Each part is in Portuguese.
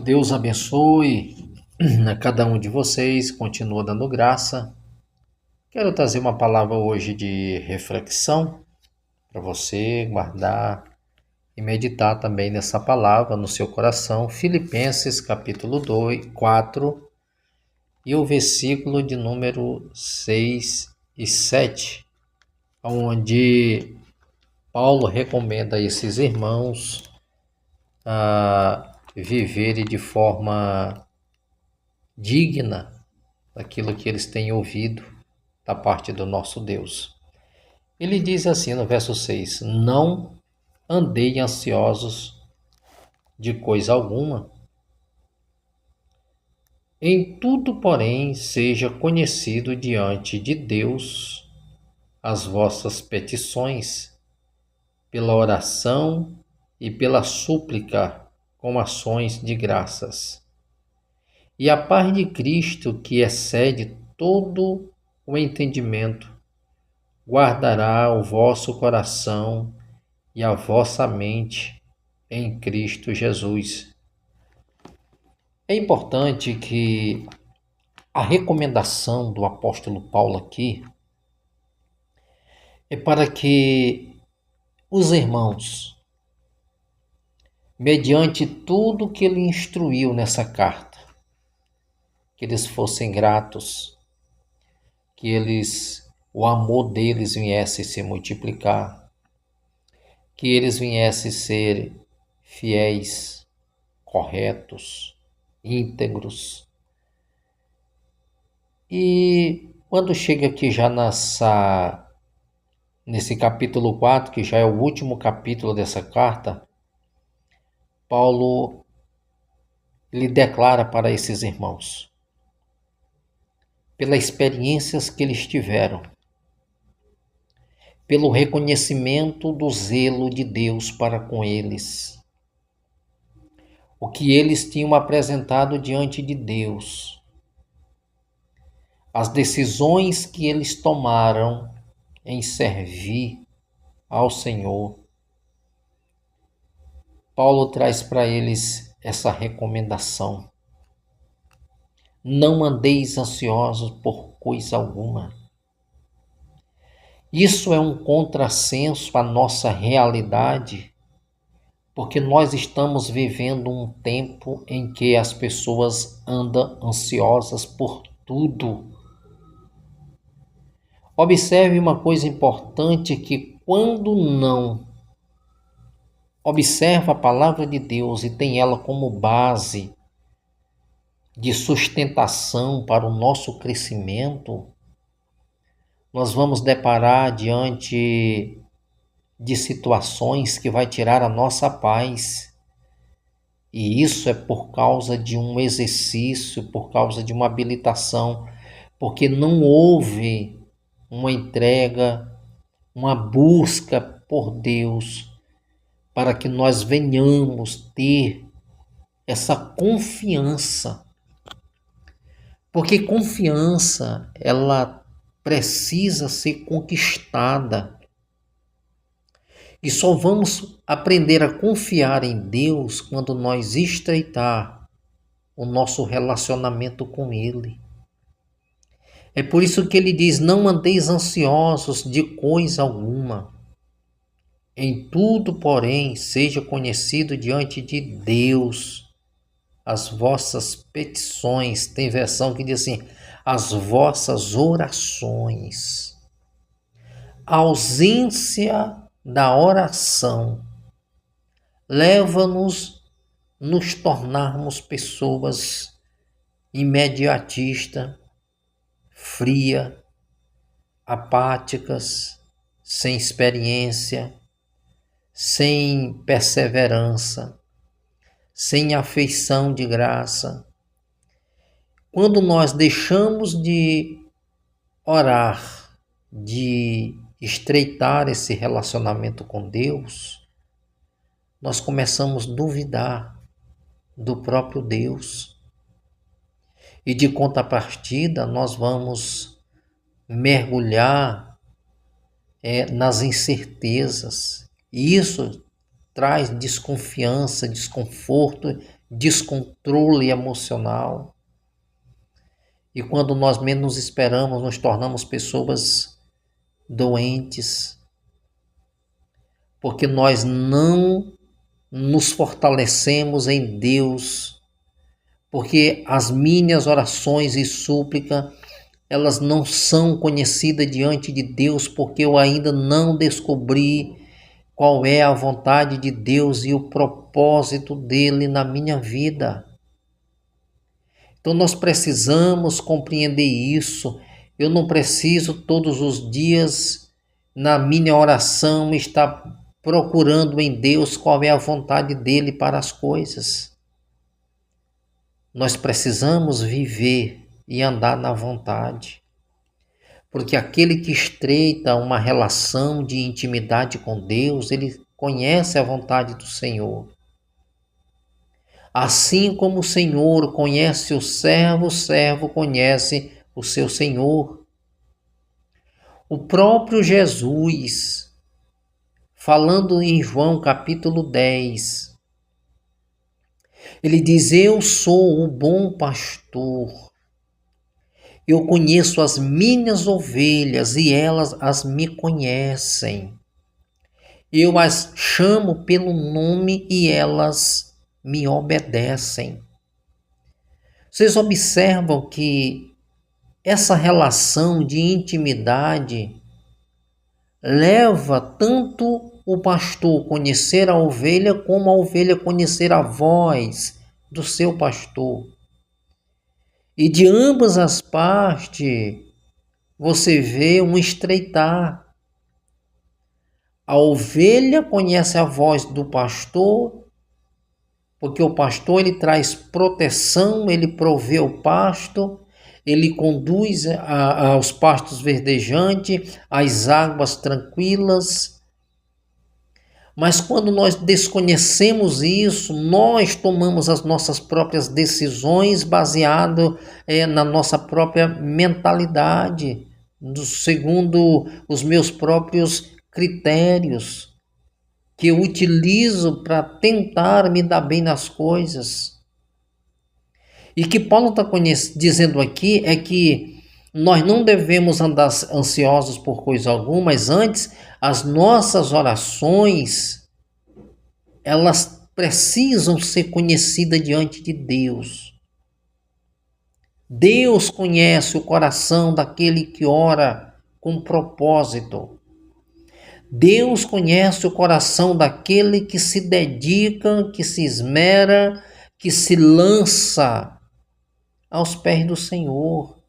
Deus abençoe a cada um de vocês, continua dando graça. Quero trazer uma palavra hoje de reflexão para você guardar e meditar também nessa palavra no seu coração. Filipenses capítulo 2, 4 e o versículo de número 6 e 7, onde Paulo recomenda a esses irmãos a viverem de forma digna daquilo que eles têm ouvido da parte do nosso Deus. Ele diz assim no verso 6: Não andei ansiosos de coisa alguma. Em tudo, porém, seja conhecido diante de Deus as vossas petições, pela oração e pela súplica, com ações de graças. E a paz de Cristo, que excede todo o entendimento, guardará o vosso coração e a vossa mente em Cristo Jesus. É importante que a recomendação do apóstolo Paulo aqui é para que os irmãos, mediante tudo que ele instruiu nessa carta, que eles fossem gratos, que o amor deles viesse se multiplicar, que eles viessem ser fiéis, corretos, íntegros. E quando chega aqui já nesse capítulo 4, que já é o último capítulo dessa carta, Paulo lhe declara para esses irmãos, pelas experiências que eles tiveram, pelo reconhecimento do zelo de Deus para com eles, o que eles tinham apresentado diante de Deus, as decisões que eles tomaram em servir ao Senhor. Paulo traz para eles essa recomendação: não andeis ansiosos por coisa alguma. Isso é um contrassenso à nossa realidade, porque nós estamos vivendo um tempo em que as pessoas andam ansiosas por tudo. Observe uma coisa importante, que quando não observa a palavra de Deus e tem ela como base de sustentação para o nosso crescimento, nós vamos deparar diante de situações que vai tirar a nossa paz. E isso é por causa de um exercício, por causa de uma habilitação, porque não houve uma entrega, uma busca por Deus, para que nós venhamos ter essa confiança. Porque confiança, ela precisa ser conquistada. E só vamos aprender a confiar em Deus quando nós estreitar o nosso relacionamento com Ele. É por isso que ele diz: não andeis ansiosos de coisa alguma. Em tudo, porém, seja conhecido diante de Deus as vossas petições. Tem versão que diz assim: as vossas orações. A ausência da oração leva-nos nos tornarmos pessoas imediatistas, fria, apáticas, sem experiência, sem perseverança, sem afeição de graça. Quando nós deixamos de orar, de estreitar esse relacionamento com Deus, nós começamos a duvidar do próprio Deus. E de contrapartida, nós vamos mergulhar nas incertezas. E isso traz desconfiança, desconforto descontrole emocional. E quando nós menos esperamos, nos tornamos pessoas doentes, porque nós não nos fortalecemos em Deus, porque as minhas orações e súplica, elas não são conhecidas diante de Deus, porque eu ainda não descobri qual é a vontade de Deus e o propósito dele na minha vida. Então nós precisamos compreender isso. Eu não preciso todos os dias, na minha oração, estar procurando em Deus qual é a vontade dele para as coisas. Nós precisamos viver e andar na vontade. Porque aquele que estreita uma relação de intimidade com Deus, ele conhece a vontade do Senhor. Assim como o Senhor conhece o servo conhece o seu Senhor. O próprio Jesus, falando em João capítulo 10, ele diz: eu sou o bom pastor. Eu conheço as minhas ovelhas e elas as me conhecem. Eu as chamo pelo nome e elas me obedecem. Vocês observam que essa relação de intimidade leva tanto o pastor conhecer a ovelha como a ovelha conhecer a voz do seu pastor. E de ambas as partes você vê um estreitar. A ovelha conhece a voz do pastor, porque o pastor ele traz proteção, ele provê o pasto, ele conduz aos pastos verdejantes, às águas tranquilas. Mas quando nós desconhecemos isso, nós tomamos as nossas próprias decisões baseado na nossa própria mentalidade, segundo os meus próprios critérios, que eu utilizo para tentar me dar bem nas coisas. E que Paulo está dizendo aqui é que nós não devemos andar ansiosos por coisa alguma, mas antes as nossas orações, elas precisam ser conhecidas diante de Deus. Deus conhece o coração daquele que ora com propósito. Deus conhece o coração daquele que se dedica, que se esmera, que se lança aos pés do Senhor.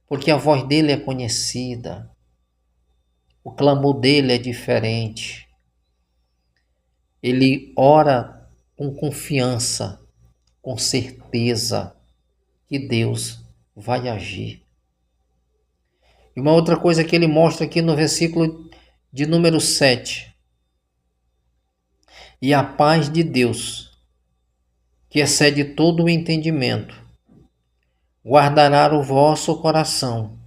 Porque a voz dele é conhecida. O clamor dele é diferente. Ele ora com confiança, com certeza que Deus vai agir. E uma outra coisa que ele mostra aqui no versículo de número 7. E a paz de Deus, que excede todo o entendimento, guardará o vosso coração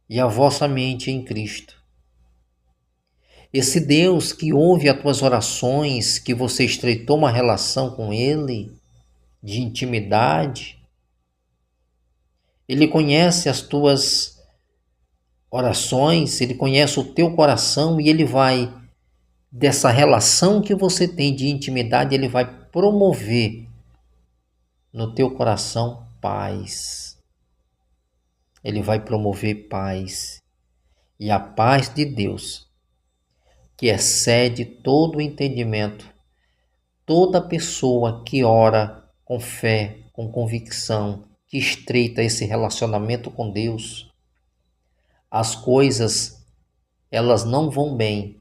e a vossa mente em Cristo. Esse Deus que ouve as tuas orações, que você estreitou uma relação com Ele, de intimidade, Ele conhece as tuas orações, Ele conhece o teu coração e Ele vai, dessa relação que você tem de intimidade, Ele vai promover no teu coração paz. Ele vai promover paz. E a paz de Deus, que excede todo o entendimento, toda pessoa que ora com fé, com convicção, que estreita esse relacionamento com Deus, as coisas, elas não vão bem,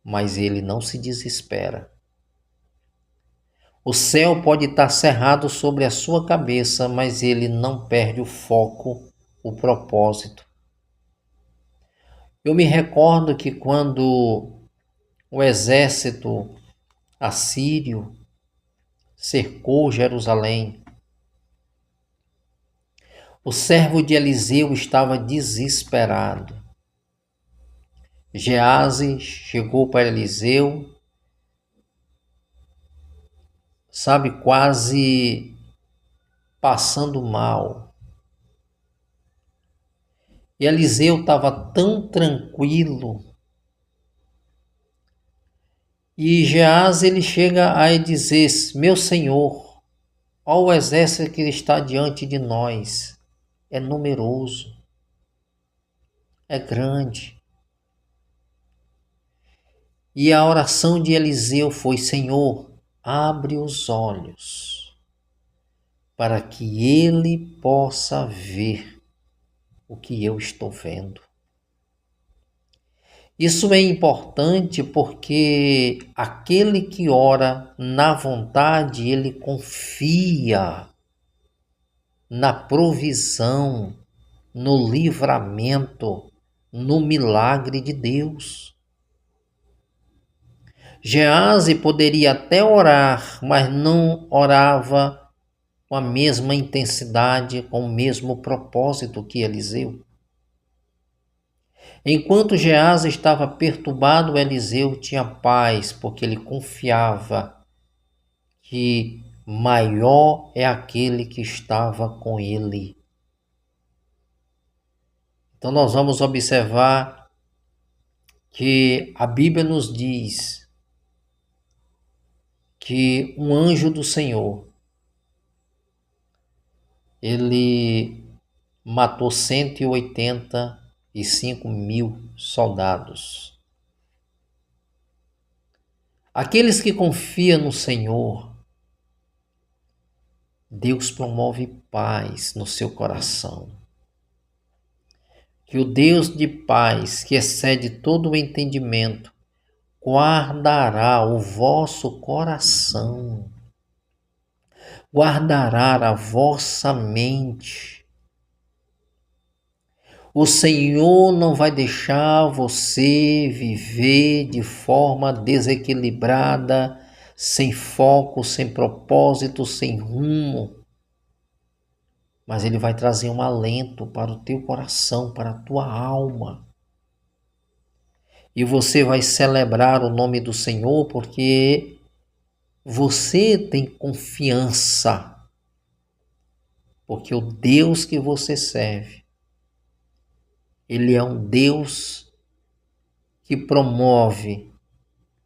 mas ele não se desespera. O céu pode estar cerrado sobre a sua cabeça, mas ele não perde o foco, o propósito. Eu me recordo que quando o exército assírio cercou Jerusalém, o servo de Eliseu estava desesperado. Geazi chegou para Eliseu, sabe, quase passando mal. E Eliseu estava tão tranquilo. E Geás ele chega a dizer: meu senhor, ó o exército que está diante de nós, é numeroso, é grande. E a oração de Eliseu foi: Senhor, abre os olhos para que ele possa ver o que eu estou vendo. Isso é importante porque aquele que ora na vontade, ele confia na provisão, no livramento, no milagre de Deus. Gease poderia até orar, mas não orava com a mesma intensidade, com o mesmo propósito que Eliseu. Enquanto Gease estava perturbado, Eliseu tinha paz, porque ele confiava que maior é aquele que estava com ele. Então nós vamos observar que a Bíblia nos diz que um anjo do Senhor, ele matou 185 mil soldados. Aqueles que confiam no Senhor, Deus promove paz no seu coração. Que o Deus de paz, que excede todo o entendimento, guardará o vosso coração, guardará a vossa mente. O Senhor não vai deixar você viver de forma desequilibrada, sem foco, sem propósito, sem rumo. Mas Ele vai trazer um alento para o teu coração, para a tua alma. E você vai celebrar o nome do Senhor porque você tem confiança. Porque o Deus que você serve, Ele é um Deus que promove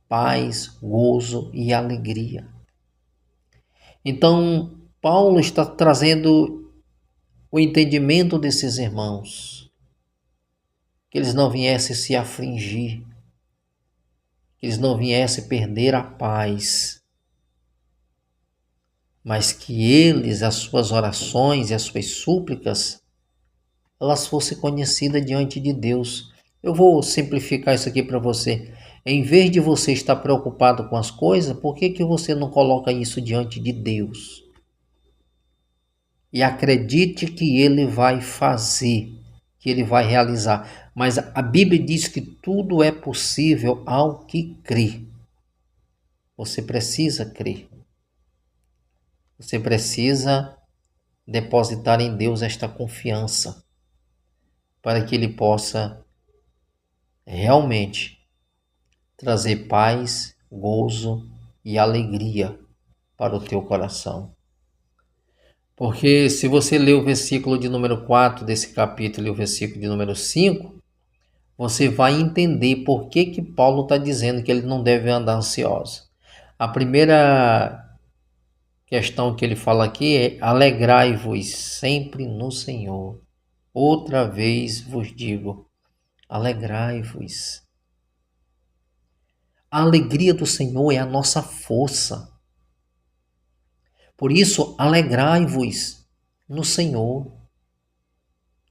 paz, gozo e alegria. Então, Paulo está trazendo o entendimento desses irmãos, que eles não viessem se afligir, que eles não viessem perder a paz, mas que eles, as suas orações e as suas súplicas, elas fossem conhecidas diante de Deus. Eu vou simplificar isso aqui para você. Em vez de você estar preocupado com as coisas, por que você não coloca isso diante de Deus? E acredite que Ele vai fazer, que Ele vai realizar. Mas a Bíblia diz que tudo é possível ao que crê. Você precisa crer. Você precisa depositar em Deus esta confiança, para que Ele possa realmente trazer paz, gozo e alegria para o teu coração. Porque se você ler o versículo de número 4 desse capítulo e o versículo de número 5, você vai entender por que Paulo está dizendo que ele não deve andar ansioso. A primeira questão que ele fala aqui é: alegrai-vos sempre no Senhor. Outra vez vos digo, alegrai-vos. A alegria do Senhor é a nossa força. Por isso, alegrai-vos no Senhor.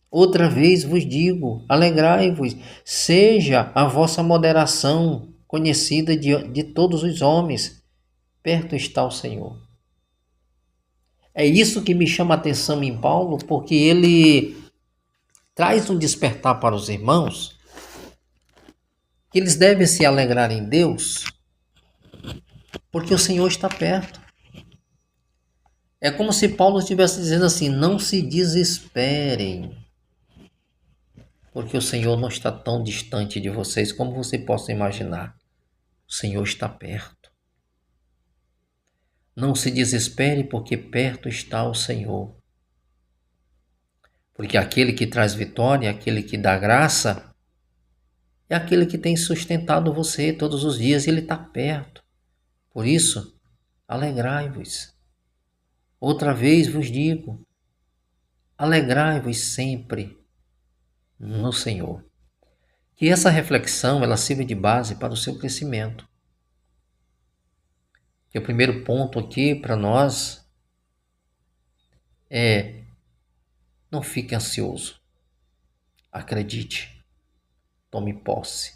Outra vez vos digo, alegrai-vos. Seja a vossa moderação conhecida de todos os homens. Perto está o Senhor. É isso que me chama a atenção em Paulo, porque ele traz um despertar para os irmãos, que eles devem se alegrar em Deus, porque o Senhor está perto. É como se Paulo estivesse dizendo assim: não se desesperem, porque o Senhor não está tão distante de vocês como você possa imaginar. O Senhor está perto. Não se desespere, porque perto está o Senhor. Porque aquele que traz vitória, aquele que dá graça, é aquele que tem sustentado você todos os dias e ele está perto. Por isso, alegrai-vos. Outra vez vos digo, alegrai-vos sempre no Senhor. Que essa reflexão ela sirva de base para o seu crescimento. Que o primeiro ponto aqui para nós é: não fique ansioso. Acredite. Tome posse.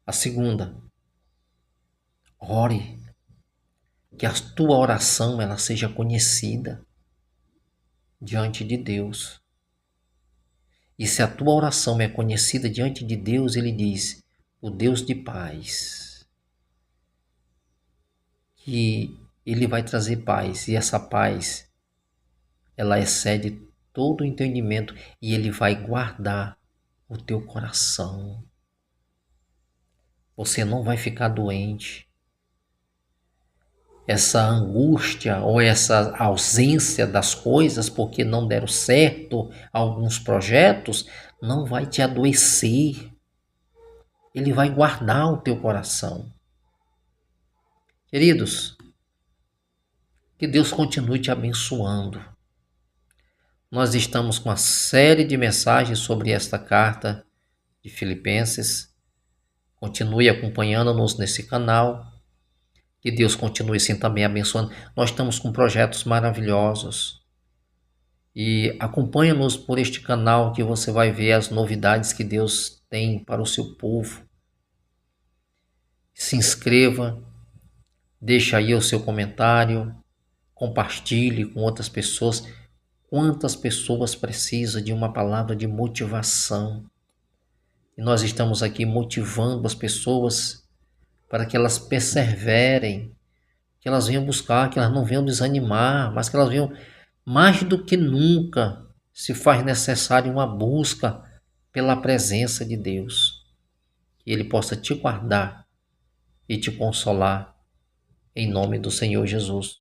A segunda, ore. Que a tua oração ela seja conhecida diante de Deus. E se a tua oração é conhecida diante de Deus, ele diz, o Deus de paz, que ele vai trazer paz, e essa paz, ela excede todo o entendimento, e ele vai guardar o teu coração. Você não vai ficar doente. Essa angústia ou essa ausência das coisas porque não deram certo alguns projetos não vai te adoecer. Ele vai guardar o teu coração. Queridos, que Deus continue te abençoando. Nós estamos com uma série de mensagens sobre esta carta de Filipenses. Continue acompanhando-nos nesse canal. Que Deus continue assim também abençoando. Nós estamos com projetos maravilhosos. E acompanha-nos por este canal que você vai ver as novidades que Deus tem para o seu povo. Se inscreva, deixa aí o seu comentário, compartilhe com outras pessoas. Quantas pessoas precisam de uma palavra de motivação? E nós estamos aqui motivando as pessoas para que elas perseverem, que elas venham buscar, que elas não venham desanimar, mas que elas venham, mais do que nunca, se faz necessário uma busca pela presença de Deus. Que Ele possa te guardar e te consolar, em nome do Senhor Jesus.